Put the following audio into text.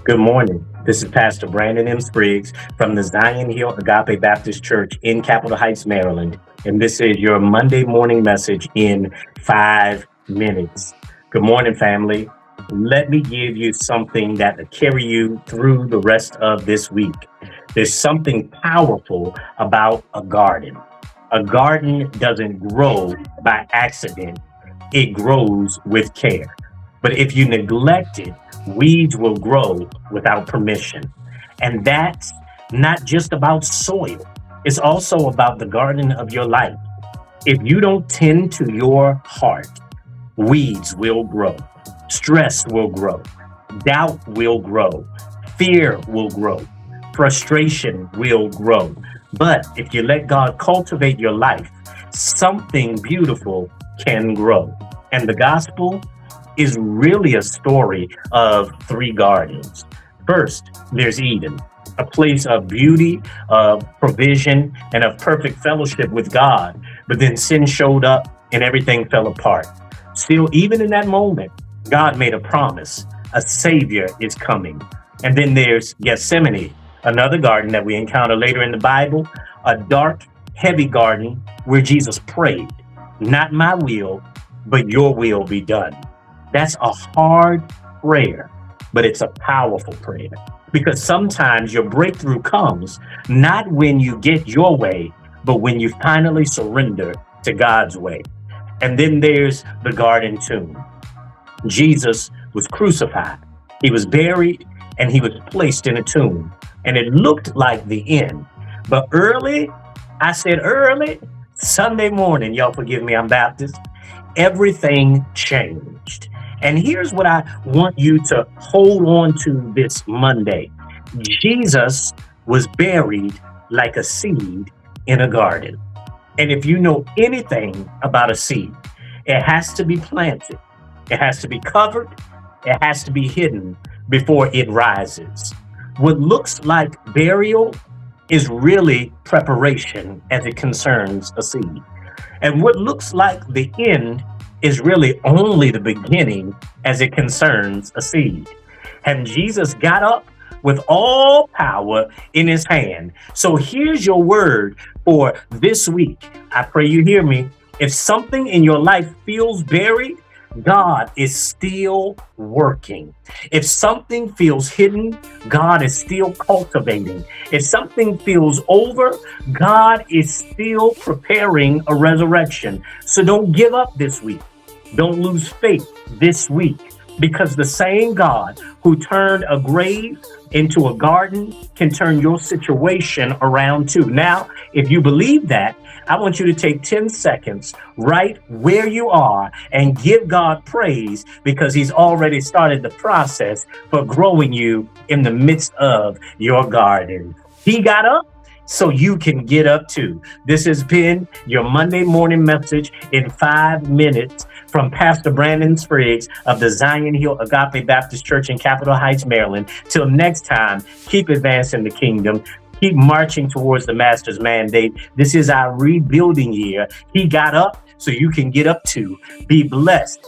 Good morning. This is Pastor Brandon M. Spriggs from the Zion Hill Agape Baptist Church in Capitol Heights, Maryland. And this is your Monday morning message in 5 minutes. Good morning, family. Let me give you something that will carry you through the rest of this week. There's something powerful about a garden. A garden doesn't grow by accident. It grows with care. But if you neglect it, weeds will grow without permission. And that's not just about soil. It's also about the garden of your life. If you don't tend to your heart, weeds will grow. Stress will grow. Doubt will grow. Fear will grow. Frustration will grow. But if you let God cultivate your life, something beautiful can grow. And the gospel is really a story of 3 gardens. First, there's Eden, a place of beauty, of provision, and of perfect fellowship with God. But then sin showed up and everything fell apart. Still, even in that moment, God made a promise. A Savior is coming. And then there's Gethsemane, another garden that we encounter later in the Bible, a dark, heavy garden where Jesus prayed, "Not my will, but your will be done." That's a hard prayer, but it's a powerful prayer, because sometimes your breakthrough comes not when you get your way, but when you finally surrender to God's way. And then there's the garden tomb. Jesus was crucified, he was buried, and he was placed in a tomb. And it looked like the end. But early Sunday morning, y'all forgive me, I'm Baptist, everything changed. And here's what I want you to hold on to this Monday. Jesus was buried like a seed in a garden. And if you know anything about a seed, it has to be planted, it has to be covered, it has to be hidden before it rises. What looks like burial is really preparation as it concerns a seed. And what looks like the end is really only the beginning as it concerns a seed. And Jesus got up with all power in his hand. So here's your word for this week. I pray you hear me. If something in your life feels buried, God is still working. If something feels hidden, God is still cultivating. If something feels over, God is still preparing a resurrection. So don't give up this week. Don't lose faith this week, because the same God who turned a grave into a garden can turn your situation around too. Now, if you believe that, I want you to take 10 seconds right where you are and give God praise, because he's already started the process for growing you in the midst of your garden. He got up so you can get up too. This has been your Monday morning message in 5 minutes from Pastor Brandon Spriggs of the Zion Hill Agape Baptist Church in Capitol Heights, Maryland. Till next time, keep advancing the kingdom. Keep marching towards the master's mandate. This is our rebuilding year. He got up so you can get up too. Be blessed.